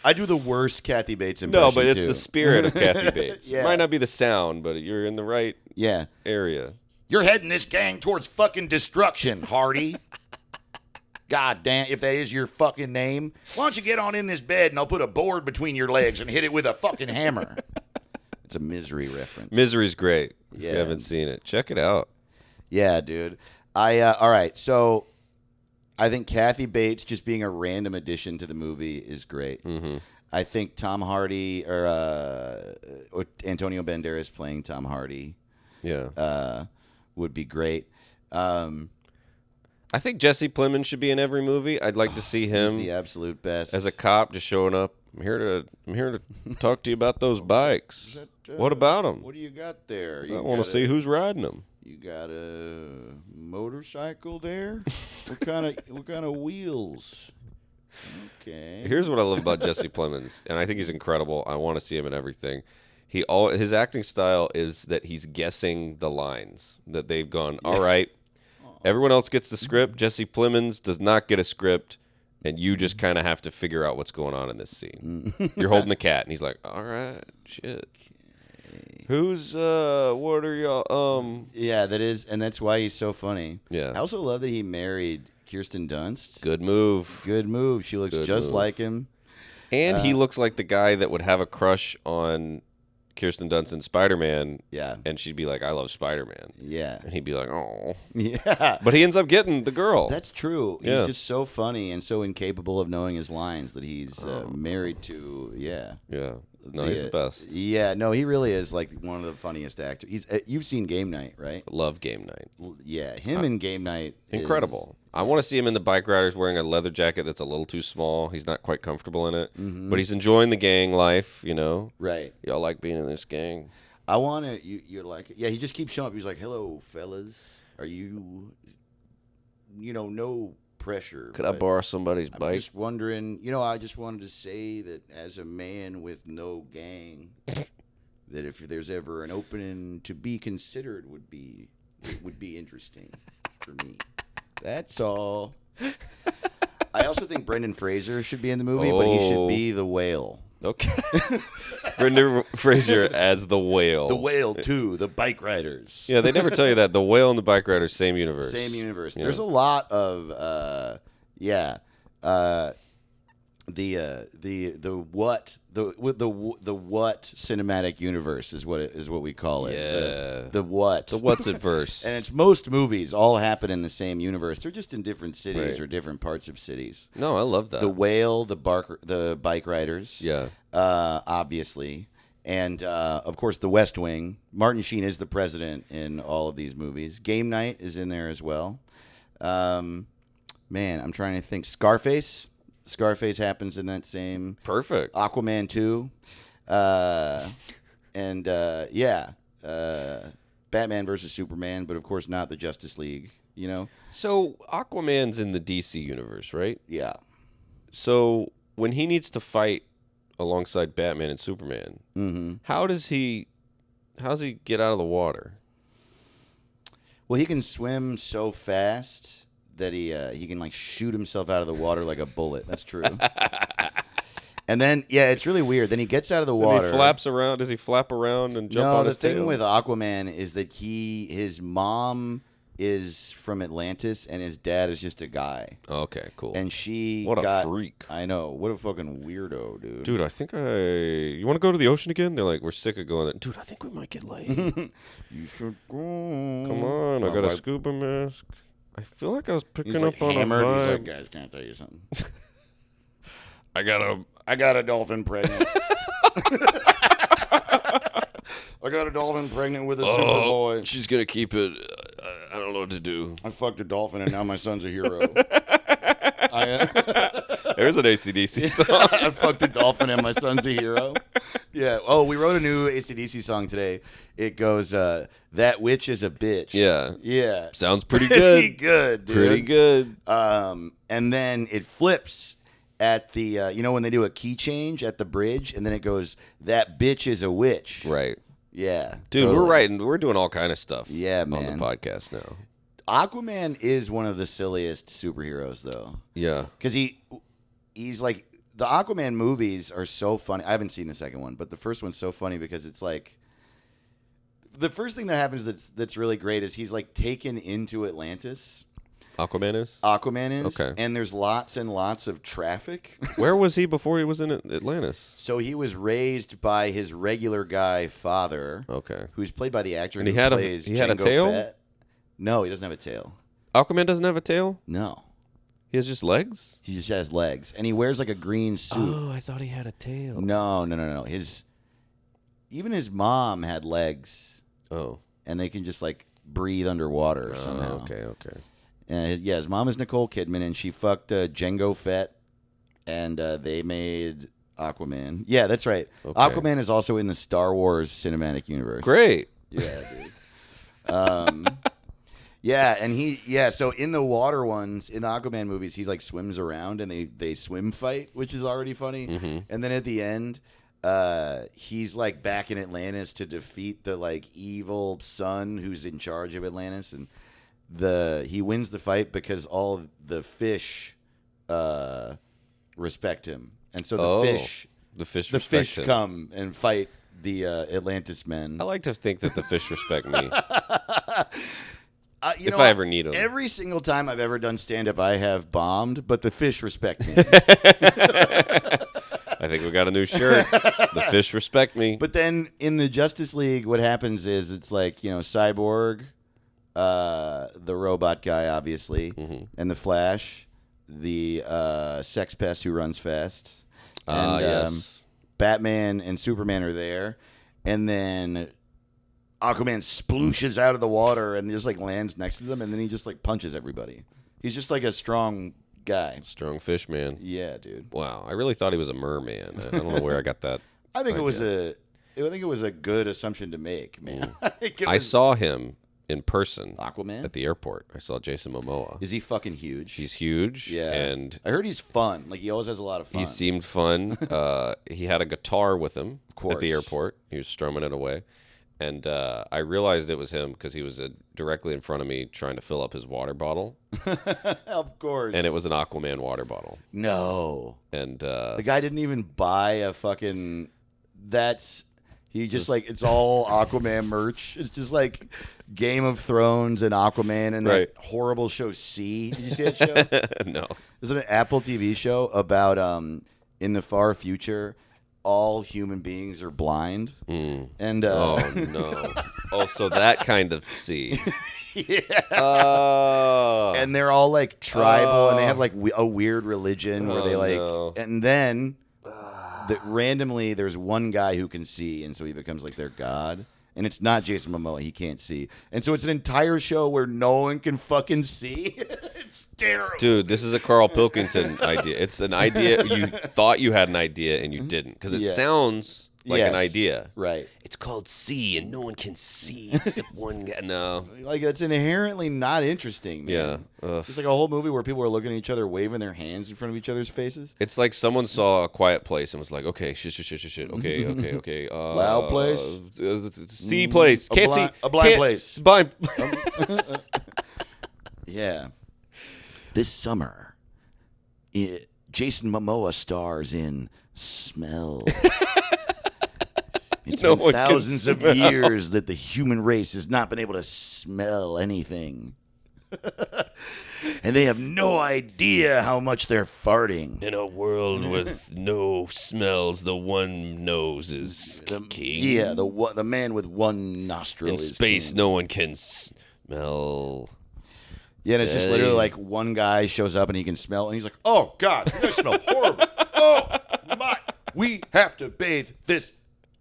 I do the worst Kathy Bates impression, No, but it's too. the spirit of Kathy Bates. Yeah. It might not be the sound, but you're in the right Yeah. area. You're heading this gang towards fucking destruction, Hardy. God damn, if that is your fucking name, why don't you get on in this bed and I'll put a board between your legs and hit it with a fucking hammer. It's a Misery reference. Misery's great. If Yeah. you haven't seen it, check it out. Yeah, dude. All right, so I think Kathy Bates just being a random addition to the movie is great. Mm-hmm. I think Tom Hardy or Antonio Banderas playing Tom Hardy Yeah. would be great. I think Jesse Plemons should be in every movie. I'd like to see He's him the absolute best. as a cop, just showing up. I'm here to talk to you about those bikes. What about them? What do you got there? I want to see who's riding them. You got a motorcycle there? What kind of wheels? Okay. Here's what I love about Jesse Plemons, and I think he's incredible. I want to see him in everything. His acting style is that he's guessing the lines that they've gone. All right, everyone else gets the script. Jesse Plemons does not get a script, and you just kind of have to figure out what's going on in this scene. You're holding a cat, and he's like, "All right, shit. Who's what are y'all Yeah, that is, and that's why he's so funny. Yeah. I also love that he married Kirsten Dunst. Good move." Good move. She looks Good just move. like him. And he looks like the guy that would have a crush on Kirsten Dunst in Spider-Man, Yeah. and she'd be like, "I love Spider-Man," Yeah. and he'd be like, "Oh." Yeah. But he ends up getting the girl. That's true. He's Yeah. just so funny and so incapable of knowing his lines that he's married to. Yeah. Yeah. No, he's the best. Yeah. No, he really is like one of the funniest actors. He's. You've seen Game Night, right? Love Game Night. Yeah. Him in Game Night. is- Incredible. I want to see him in the Bikeriders wearing a leather jacket that's a little too small. He's not quite comfortable in it, but he's enjoying the gang life, you know. Right. Y'all like being in this gang. I want to. You're like. Yeah. He just keeps showing up. He's like, "Hello, fellas. Are you? No pressure. Could I but borrow somebody's I'm bike? just wondering. I just wanted to say that as a man with no gang, that if there's ever an opening to be considered, it would be interesting for me. That's all. I also think Brendan Fraser should be in the movie, but he should be the whale. Okay. Brendan Fraser as the whale. The Whale 2, the Bikeriders. Yeah, they never tell you that. The whale and the Bikeriders, same universe. Same universe. Yeah. There's a lot of the what cinematic universe is what we call it. Yeah. The what. The what's it verse. And it's most movies all happen in the same universe. They're just in different cities Right. or different parts of cities. No, I love that. The Whale, the Bike Riders. Yeah. Obviously. And, of course, The West Wing. Martin Sheen is the president in all of these movies. Game Night is in there as well. Man, I'm trying to think. Scarface. Scarface happens in that same. Perfect. Aquaman 2. Batman versus Superman, but, of course, not the Justice League you know? So Aquaman's in the DC universe, right? Yeah. So when he needs to fight alongside Batman and Superman, how does he get out of the water? Well, he can swim so fast that he can like shoot himself out of the water like a bullet. That's true. And then it's really weird. Then he gets out of the water. He flaps around. Does he flap around and jump on his tail? No, the thing with Aquaman is that his mom is from Atlantis and his dad is just a guy. Okay, cool. And what a freak. I know. What a fucking weirdo, dude. Dude, I think you want to go to the ocean again? They're like, we're sick of going there. Dude, I think we might get laid. You should go. Come on, I got a scuba mask. I feel like I was picking up on hammered. a vibe. He's like, guys, can I tell you something? I got got a dolphin pregnant. I got a dolphin pregnant with a Superboy. She's gonna keep it. I don't know what to do. I fucked a dolphin and now my son's a hero. There's an AC/DC song. I fucked a dolphin and my son's a hero. Yeah. Oh, we wrote a new AC/DC song today. It goes, "That witch is a bitch." Yeah. Yeah. Sounds pretty Pretty good. good, dude. Pretty good. And then it flips at the, when they do a key change at the bridge, and then it goes, "That bitch is a witch." Right. Yeah. Dude, totally. we're doing all kind of stuff. Yeah, on man. the podcast now. Aquaman is one of the silliest superheroes, though. Yeah. Because he's like, the Aquaman movies are so funny. I haven't seen the second one, but the first one's so funny because it's like, the first thing that happens that's really great is he's like taken into Atlantis. Aquaman is? Aquaman is. Okay. And there's lots and lots of traffic. Where was he before he was in Atlantis? So he was raised by his regular guy father. Okay. Who's played by the actor And who he had plays a Jango tail? Fett. No, he doesn't have a tail. Aquaman doesn't have a tail? No. He has just legs? He just has legs. And he wears like a green suit. Oh, I thought he had a tail. No. Even his mom had legs. Oh. And they can just like breathe underwater somehow. Okay. His mom is Nicole Kidman, and she fucked Jango Fett, and they made Aquaman. Yeah, that's right. Okay. Aquaman is also in the Star Wars cinematic universe. Great. Yeah, dude. So in the water ones, in the Aquaman movies, he's like swims around and they swim fight, which is already funny. Mm-hmm. And then at the end, he's like back in Atlantis to defeat the like evil son who's in charge of Atlantis, and he wins the fight because all the fish respect him, and so the fish come and fight the Atlantis men. I like to think that the fish respect me. If I ever need them. Every single time I've ever done stand-up, I have bombed, but the fish respect me. I think we got a new shirt. The fish respect me. But then in the Justice League, what happens is it's like, Cyborg, the robot guy, obviously, and the Flash, the sex pest who runs fast, and yes. Batman and Superman are there, and then Aquaman splooshes out of the water and just like lands next to them, and then he just like punches everybody. He's just like a strong guy. Strong fish man. Yeah, dude. Wow, I really thought he was a merman. I don't know where I got that. I think idea. it was a good assumption to make, man. I saw him in person. Aquaman at the airport. I saw Jason Momoa. Is he fucking huge? He's huge. Yeah, and I heard he's fun. Like he always has a lot of fun. He seemed fun. He had a guitar with him at the course. airport. He was strumming it away. And I realized it was him because he was directly in front of me trying to fill up his water bottle. Of course. And it was an Aquaman water bottle. No. And the guy didn't even buy a fucking... He just like, it's all Aquaman merch. It's just like Game of Thrones and Aquaman and that horrible show C. Did you see that show? No. There's an Apple TV show about in the far future... all human beings are blind. And oh no. Oh, so that kind of sea. Yeah. And they're all like tribal and they have like a weird religion where they like and then randomly there's one guy who can see, and so he becomes like their god. And it's not Jason Momoa. He can't see. And so it's an entire show where no one can fucking see. It's terrible. Dude, this is a Carl Pilkington idea. It's an idea. You thought you had an idea and you didn't. Because it sounds like an Yes. idea. Right. It's called C, and no one can see except one guy. No. Like, it's inherently not interesting, man. Yeah. Ugh. It's like a whole movie where people are looking at each other, waving their hands in front of each other's faces. It's like someone saw A Quiet Place and was like, okay, shit. Okay. Loud place? C place. Can't see. A blind Can't- place. Blind. Yeah. This summer, Jason Momoa stars in Smell. It's No been one can thousands of smell. years that the human race has not been able to smell anything. And they have no idea how much they're farting. In a world with no smells, the one nose is king. Yeah, the man with one nostril In is space, king. no one can smell. Yeah, and it's just literally like one guy shows up and he can smell, and he's like, "Oh God, you guys smell horrible! Oh my, we have to bathe this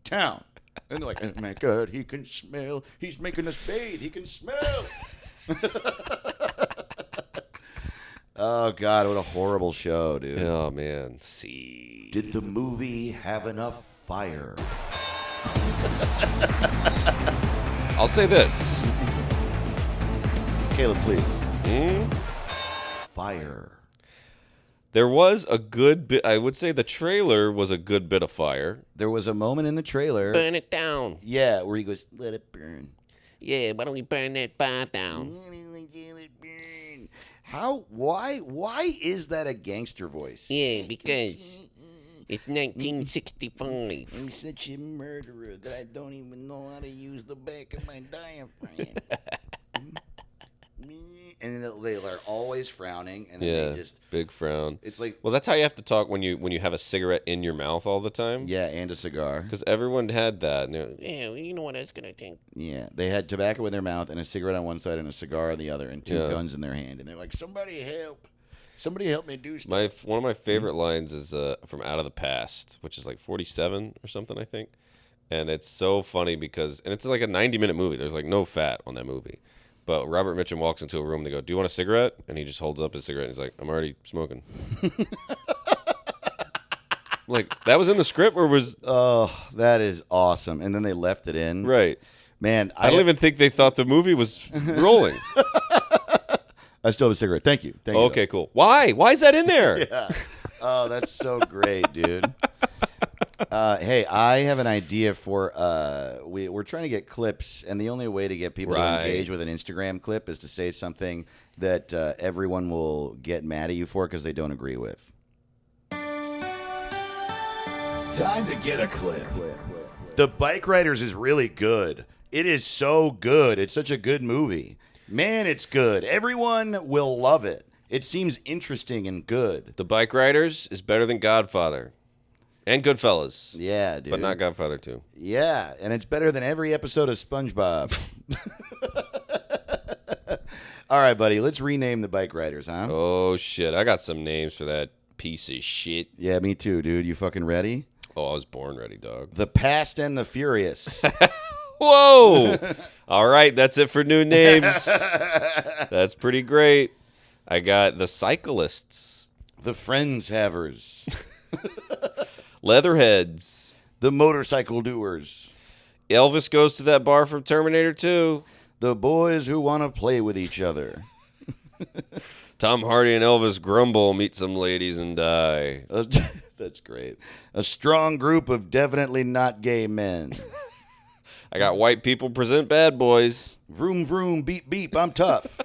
town." And they're like, "Oh my God, he can smell. He's making us bathe. He can smell." Oh God, what a horrible show, dude. Oh man, C. Did the movie have enough fire? I'll say this. Caleb, please. Fire. There was a good bit. I would say the trailer was a good bit of fire. There was a moment in the trailer, Burn it down. yeah, where he goes, "Let it burn." Yeah, why don't we burn that bar down? How? Why is that a gangster voice? Yeah, because it's 1965. I'm such a murderer that I don't even know how to use the back of my diaphragm. And they're always frowning, and then Yeah, they just. big frown. It's like, Well, that's how you have to talk when you have a cigarette in your mouth all the time. yeah, and a cigar. Because everyone had that. And yeah, you know what that's gonna think. Yeah, they had tobacco in their mouth and a cigarette on one side and a cigar on the other, and two Yeah. guns in their hand, and they're like, "Somebody help! Somebody help me do stuff." One of my favorite lines is from Out of the Past, which is like 47 or something, I think. And it's so funny because, and it's like a 90-minute movie. There's like no fat on that movie. But Robert Mitchum walks into a room. They go, "Do you want a cigarette?" And he just holds up his cigarette. And he's like, "I'm already smoking." Like, that was in the script, or was Oh, that is awesome! And then they left it in. right? Man, I don't even think they thought the movie was rolling. I still have a cigarette. Thank you. Thank you. Okay, cool. Why? Why is that in there? Yeah. Oh, that's so great, dude. Hey, I have an idea for we're trying to get clips, and the only way to get people Right. to engage with an Instagram clip is to say something that everyone will get mad at you for because they don't agree with. Time to get a clip. The Bikeriders is really good. It is so good. It's such a good movie. Man, it's good. Everyone will love it. It seems interesting and good. The Bikeriders is better than Godfather and Goodfellas, Yeah, dude. but not Godfather 2. Yeah, and it's better than every episode of SpongeBob. All right, buddy, let's rename the Bikeriders, huh? Oh shit! I got some names for that piece of shit. Yeah, me too, dude. You fucking ready? Oh, I was born ready, dog. The Past and the Furious. Whoa! All right, that's it for new names. That's pretty great. I got the Cyclists, The Friends Havers. Leatherheads. The Motorcycle Doers. Elvis goes to that bar from Terminator 2. The Boys Who Want to Play with Each Other. Tom Hardy and Elvis Grumble meet some ladies and die. That's great. A strong group of definitely not gay men. I got White People Present Bad Boys. Vroom, vroom, beep, beep, I'm tough.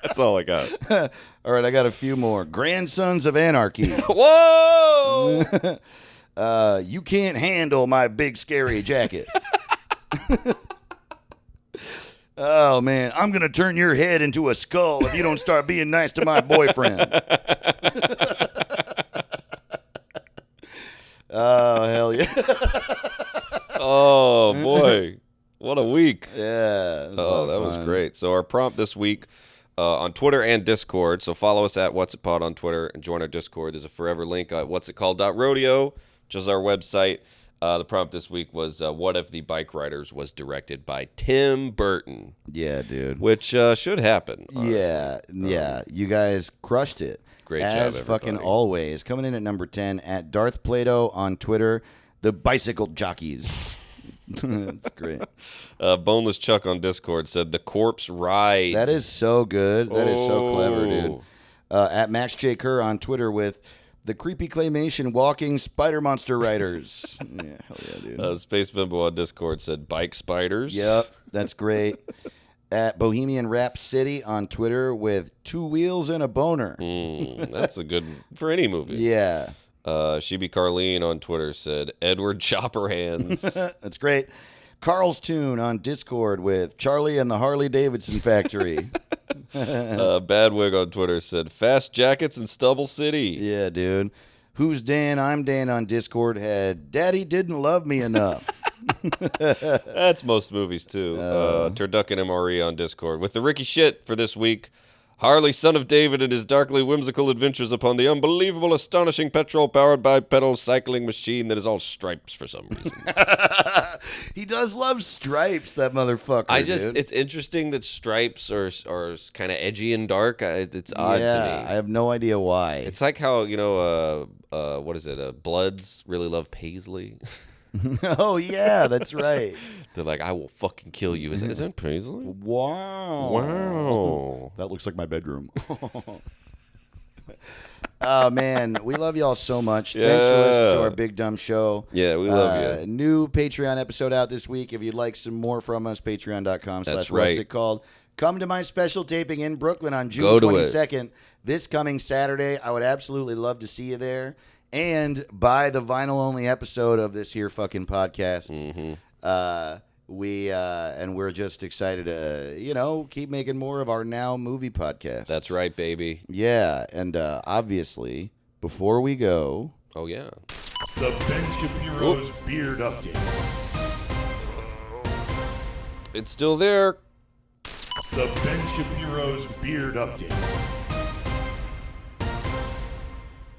That's all I got. All right, I got a few more. Grandsons of Anarchy. Whoa! You can't handle my big scary jacket. Oh, man, I'm going to turn your head into a skull if you don't start being nice to my boyfriend. Oh, hell yeah. Oh, boy. What a week. Yeah. it was a lot Oh, of that was fun. great. So our prompt this week on Twitter and Discord. So follow us at What's It Pod on Twitter and join our Discord. There's a forever link at whatsitcalled.rodeo, which is our website. The prompt this week was, what if the Bikeriders was directed by Tim Burton? Yeah, dude. Which should happen. Honestly. Yeah. You guys crushed it. Great job, As fucking everybody. always. Coming in at number 10 at Darth Plato on Twitter. The bicycle jockeys. That's great. Boneless Chuck on Discord said the corpse ride. That is so good. That is so clever, dude. At Max J. Kerr on Twitter with the creepy claymation walking spider monster riders. Yeah, hell yeah, dude. Space Bimbo on Discord said bike spiders. Yep, that's great. At Bohemian Rap City on Twitter with 2 wheels and a boner. That's a good for any movie. Yeah. She Be Carlene on Twitter said Edward Chopper Hands. That's great. Carl's Tune on Discord with Charlie and the Harley Davidson Factory. Badwig on Twitter said Fast Jackets in Stubble City. Yeah, dude. Who's Dan? I'm Dan on Discord had Daddy Didn't Love Me Enough. That's most movies too. Turducken MRE on Discord with the Ricky shit for this week. Harley, son of David, and his darkly whimsical adventures upon the unbelievable, astonishing petrol-powered bipedal cycling machine that is all stripes for some reason. He does love stripes, that motherfucker. Dude. It's interesting that stripes are kind of edgy and dark. It's odd to me. I have no idea why. It's like how, what is it? Bloods really love Paisley. Oh, yeah, that's right. They're like, I will fucking kill you. Is that Paisley? Wow. Wow. That looks like my bedroom. Oh, man. We love y'all so much. Yeah. Thanks for listening to our Big Dumb Show. Yeah, we love you. New Patreon episode out this week. If you'd like some more from us, patreon.com/what's That's right. it called. Come to my special taping in Brooklyn on June Go to it. 22nd. This coming Saturday. I would absolutely love to see you there. And buy the vinyl-only episode of this here fucking podcast. Mm-hmm. We're just excited to, keep making more of our now movie podcast. That's right, baby. Yeah, and obviously, before we go... Oh, yeah. The Ben Shapiro's Beard Update. It's still there. The Ben Shapiro's Beard Update.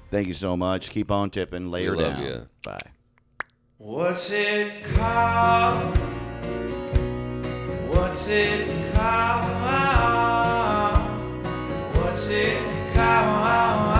Thank you so much. Keep on tipping. Lay her We love down. ya. Bye. What's it called? What's it called? What's it called?